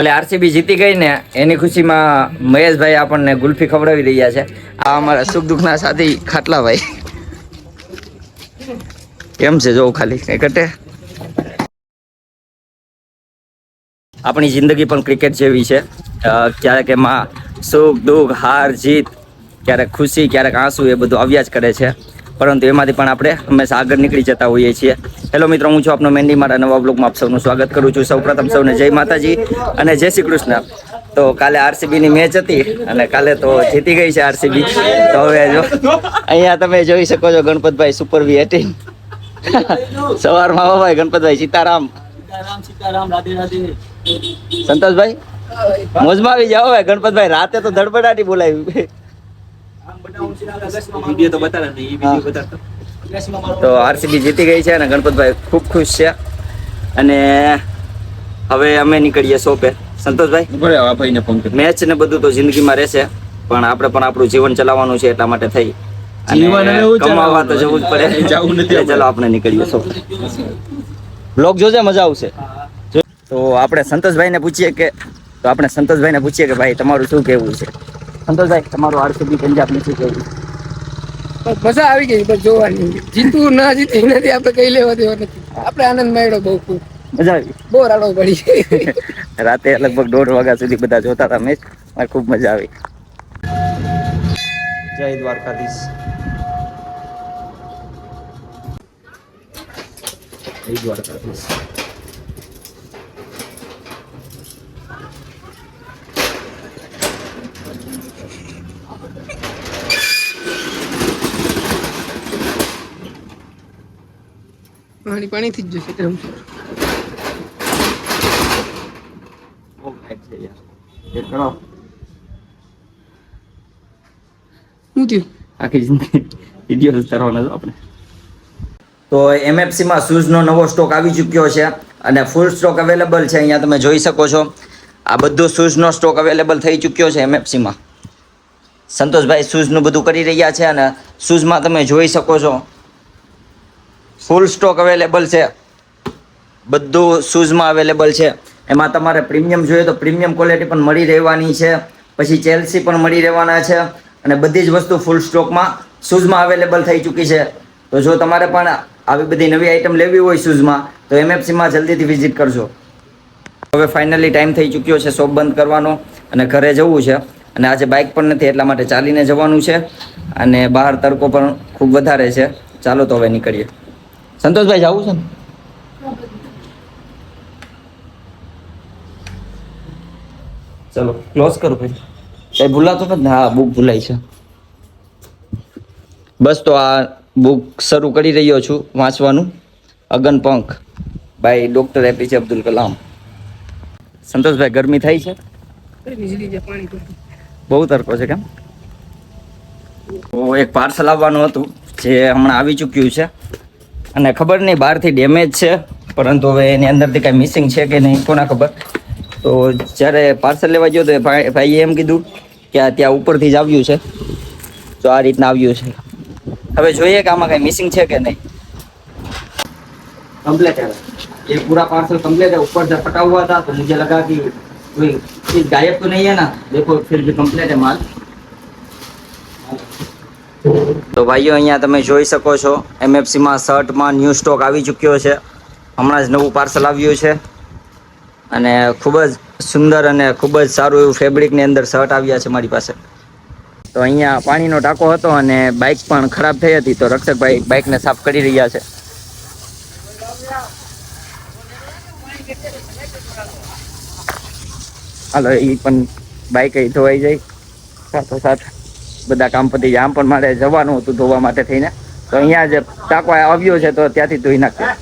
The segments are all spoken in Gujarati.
એટલે આરસીબી જીતી ગઈ ને એની ખુશીમાં મહેશભાઈ આપણને ગુલ્ફી ખવડાવી રહ્યા છે. આ અમારા સુખ દુઃખના સાથી ખાટલાભાઈ કેમ છે જોવું ખાલી કઈ ઘટે. આપણી જિંદગી પણ ક્રિકેટ જેવી છે. ક્યારેક એમાં સુખ દુઃખ હાર જીત, ક્યારેક ખુશી ક્યારેક આંસુ એ બધું આવ્યા જ કરે છે. પરંતુ એમાંથી પણ આપણે હંમેશા આગળ નીકળી જતા હોઈએ છીએ. હેલો મિત્રો, હું છું આપનો મેન્ડી. મારા નવા બ્લોગમાં આપ સૌનું સ્વાગત કરું છું. સૌપ્રથમ સૌને જય માતાજી અને જય શ્રી કૃષ્ણ. તો કાલે આરસીબીની મેચ હતી અને કાલે તો જીતી ગઈ છે આરસીબી. તો હવે જો અહીંયા તમે જોઈ શકો છો ગણપતભાઈ સુપર વી18 સવારમાં ભાઈ ગણપતભાઈ સીતારામ સીતારામ રાધે રાધે. સંતોષભાઈ મોજમાં આવી જાઓ ભાઈ. ગણપતભાઈ રાતે તો ધડબડાટી બોલાવી. તો આરસીબી જીતી ગઈ છે અને ગણપતભાઈ ખૂબ ખુશ છે. અને હવે અમે નીકળીએ શોપે. સંતોષભાઈ મેચ ને બધું તો જિંદગીમાં રહેશે, પણ આપણે પણ આપણું જીવન ચલાવવાનું છે. એટલા માટે થઈ કમાવા તો જવું જ પડે. ચાલો આપણે નીકળીએ શોપ. બ્લોગ જોજે, મજા આવશે. તો આપણે સંતોષભાઈને પૂછીએ કે ભાઈ તમારું શું કહેવું છે? સંતોષભાઈ, તમારું આરસીબી પંજાબનું શું કહેવું? મજા આવી ગઈ બસ જોવાની. જીતવું ના જીતી નથી, આપણે કઈ લેવા દેવા નથી. આપણે આનંદ મળ્યો બહુ. ખૂબ મજા આવી. બહુ રાડો પડી. રાતે લગભગ 1:30 વાગ્યા સુધી બધા જોતા હતા મેચ. ખૂબ મજા આવી. જય દ્વારકાધીશ. જય દ્વારકાધીશ. પાણી થી જ જશે. શું થયું? આખી જિંદગી વિડીયો ઉતારવાનો છે આપણે. તો એમએફસીમાં શૂઝનો નવો સ્ટોક આવી ચૂક્યો છે અને ફૂલ સ્ટોક અવેલેબલ છે. અહીંયા તમે જોઈ શકો છો. આ બધો શૂઝનો સ્ટોક અવેલેબલ થઈ ચૂક્યો છે એમએફસીમાં. સંતોષભાઈ શૂઝનું બધું કરી રહ્યા છે અને શૂઝમાં તમે જોઈ શકો છો ફૂલ સ્ટોક અવેલેબલ છે. બધું શૂઝમાં અવેલેબલ છે. એમાં તમારે પ્રીમિયમ જોઈએ તો પ્રીમિયમ ક્વોલિટી પણ મળી રહેવાની છે. પછી ચેલ્સી પણ મળી રહેવાના છે અને બધી જ વસ્તુ ફૂલ સ્ટોકમાં શૂઝમાં અવેલેબલ થઈ ચૂકી છે. તો જો તમારે પણ આવી બધી નવી આઈટમ લેવી હોય શૂઝમાં તો એમએફસીમાં જલ્દીથી વિઝિટ કરજો. હવે ફાઇનલી ટાઈમ થઈ ચૂક્યો છે શોપ બંધ કરવાનો અને ઘરે જવું છે. અને આજે બાઇક પણ નથી એટલા માટે ચાલીને જવાનું છે અને બહાર તડકો પણ ખૂબ વધારે છે. ચાલો તો હવે નીકળીએ. સંતોષભાઈ જવું છે ને? ચલો ક્લોઝ કરો ભાઈ. કઈ ભૂલાતો નથી ને? હા, બુક ભૂલાઈ છે. બસ તો આ બુક શરૂ કરી રહ્યો છું વાંચવાનું. Aganpankh by doctor APJ Abdul Kalam. સંતોષભાઈ ગરમી થઈ છે? બહુ તડકો છે કેમ? એક પાર્સલ આવવાનું હતું જે હમણાં આવી ચૂક્યું છે અને ખબર નહીં બહારથી ડેમેજ છે, પરંતુ હવે એની અંદરથી કાંઈ મિસિંગ છે કે નહીં કોના ખબર. તો જ્યારે પાર્સલ લેવા ગયો તો ભાઈએ એમ કીધું કે આ ત્યાં ઉપરથી જ આવ્યું છે. તો આ રીતના આવ્યું છે. હવે જોઈએ કે આમાં કાંઈ મિસિંગ છે કે નહીં. कम्प्लीट है ये पूरा पार्सल कम्प्लीट है. ऊपर से फटा हुआ था तो मुझे लगा कि कोई चीज गायब तो नहीं है ना. देखो फिर भी कम्प्लीट है माल. તો ભાઈઓ અહીંયા તમે જોઈ શકો છો એમએફસીમાં શર્ટમાં ન્યૂ સ્ટોક આવી ચૂક્યો છે. હમણાં જ નવું પાર્સલ આવ્યું છે અને ખૂબ જ સુંદર અને ખૂબ જ સારું એવું ફેબ્રિકની અંદર શર્ટ આવ્યા છે મારી પાસે. તો અહીંયા પાણીનો ટાંકો હતો અને બાઇક પણ ખરાબ થઈ હતી તો રક્ષકભાઈ બાઇકને સાફ કરી રહ્યા છે. હાલો એ પણ બાઇક ધોવાઈ જાય સાથોસાથ બધા કામ પતી જાય. આમ પણ મારે જવાનું હતું ધોવા માટે થઈને, તો અહીંયા જ ટાંકો આવ્યો છે તો ત્યાંથી ધોઈ નાખ્યો.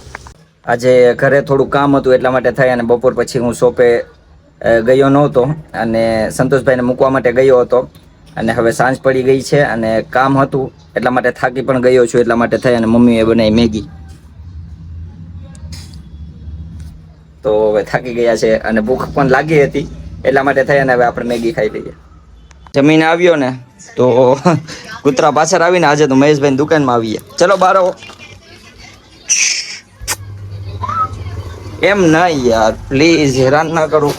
આજે ઘરે થોડું કામ હતું એટલા માટે થઈ અને બપોર પછી હું શોપે ગયો નહોતો અને સંતોષભાઈને મૂકવા માટે ગયો હતો અને હવે સાંજ પડી ગઈ છે અને કામ હતું એટલા માટે થાકી પણ ગયો છું. એટલા માટે થઈ અને મમ્મીએ બનાવી મેગી. તો હવે થાકી ગયા છે અને ભૂખ પણ લાગી હતી એટલા માટે થઈ અને હવે આપણે મેગી ખાઈ લઈએ. જમીને આવ્યો ને તો કૂતરા પાછળ આવીને આજે તો મહેશભાઈ દુકાનમાં આવીએ. ચલો બાર આવો. એમ નહીં યાર, પ્લીઝ હેરાન ના કરું.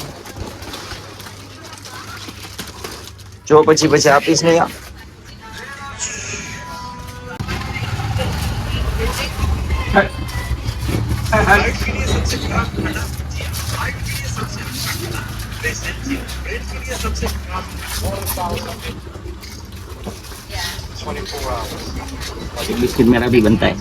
જો પછી આપીશ નહીં આ. बिस्किट मेरा भी बनता है.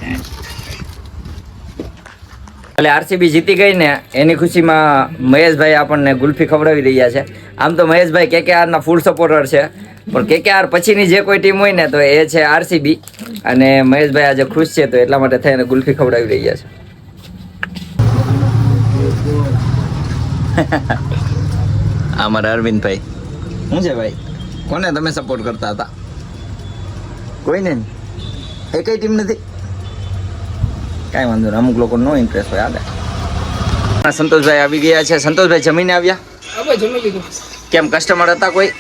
એટલે આરસીબી જીતી ગઈ ને એની ખુશીમાં મહેશભાઈ આપણને ગુલ્ફી ખવડાવી રહ્યા છે. આમ તો મહેશભાઈ KKR ના ફૂલ સપોર્ટર છે, પણ KKR પછીની જે કોઈ ટીમ હોય ને તો એ છે આરસીબી, અને મહેશભાઈ આજે ખુશ છે તો એટલા માટે થઈને ગુલ્ફી ખવડાવી રહ્યા છે. આ મારા અરવિંદભાઈ. શું છે ભાઈ, કોને તમે સપોર્ટ કરતા હતા? કોઈને એકઈ ટીમ નથી. કાંઈ વાંધો નહીં, અમુક લોકો નો ઇન્ટરેસ્ટ હોય. આગળ સંતોષભાઈ આવી ગયા છે. સંતોષભાઈ જમીને આવ્યા? હવે જમી લીધું. કેમ કસ્ટમર હતા કોઈ?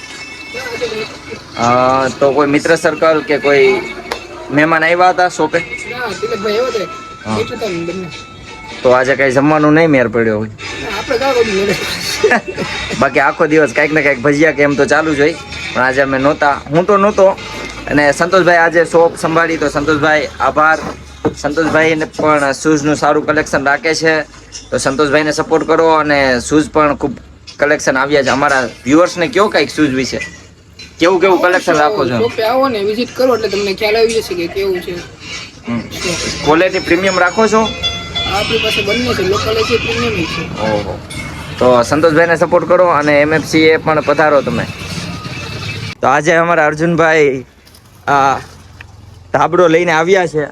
તો કોઈ મિત્ર સર્કલ કે કોઈ મહેમાન આવ્યા હતા શોપે? ના, તિલકભાઈ આવ્યો હતો. હા. એટલું તો બંને. તો આજે કઈ જમવાનું નહીં મેર પડ્યો હોય? આપણે ગાવ બધું મળે. બાકી આખો દિવસ કાંઈક ને કાંઈક ભજીયા કે એમ તો ચાલુ જ હોય, પણ આજે અમે નહોતા. હું તો નહોતો, અને સંતોષભાઈ આજે શોપ સંભાળી, તો સંતોષભાઈ આભાર. સંતોષભાઈને પણ શૂઝનું સારું કલેક્શન રાખે છે, તો સંતોષભાઈને સપોર્ટ કરો. અને શૂઝ પણ ખૂબ કલેક્શન આવ્યા છે. અમારા વ્યુઅર્સને કયો કાંઈક શૂઝ વિશે કેવું કલેક્શન રાખો છો? શોપે આવો ને વિઝિટ કરો એટલે તમને ખ્યાલ આવી જશે કે કેવું છે. ક્વોલિટી પ્રીમિયમ રાખો છો? આપણી પાસે બંને છે, લોકલ છે, પ્રીમિયમ છે. ઓહો, તો સંતોષભાઈને સપોર્ટ કરો, અને MFC એ પણ પધારો તમે. તો આજે અમારા અર્જુનભાઈ આ ધાબળો લઈને આવ્યા છે,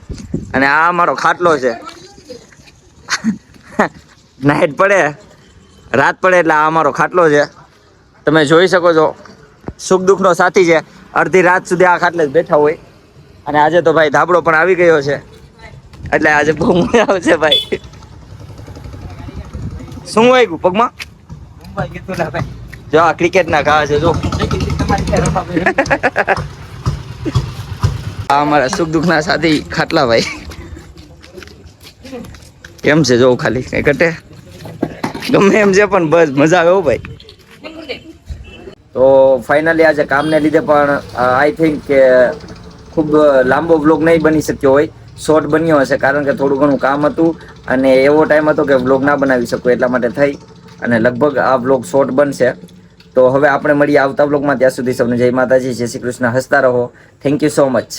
અને આ અમારો ખાટલો છે. નાઇટ પડે, રાત પડે એટલે આ અમારો ખાટલો છે. તમે જોઈ શકો છો, સુખ દુઃખનો સાથી છે. અડધી રાત સુધી આ ખાટલે જ બેઠા હોય, અને આજે તો ભાઈ ધાબળો પણ આવી ગયો છે, એટલે આજે બહુ મજા આવશે ભાઈ. શું હોય ગયું પગમાં? જો આ ક્રિકેટ ના ઘા છે. જો આ અમારા સુખ દુઃખ ના સાથી ખાટલા ભાઈ. કેમ છે જો ખાલી કઈ ઘટે ગમે એમ છે, પણ બસ મજા આવે હો ભાઈ. તો ફાઇનલી આજે કામને લીધે પણ આઈ થિંક કે ખૂબ લાંબો વ્લોગ નહીં બની શક્યો હોય, શોર્ટ બન્યો હશે, કારણ કે થોડું ઘણું કામ હતું, અને એવો ટાઈમ હતો કે વ્લોગ ના બનાવી શકું, એટલા માટે થઈ અને લગભગ આ વ્લોગ શોર્ટ બનશે. તો હવે આપણે મળીએ આવતા વ્લોગમાં. ત્યાં સુધી સૌને જય માતાજી, જય શ્રી કૃષ્ણ. હસતા રહો. Thank you so much.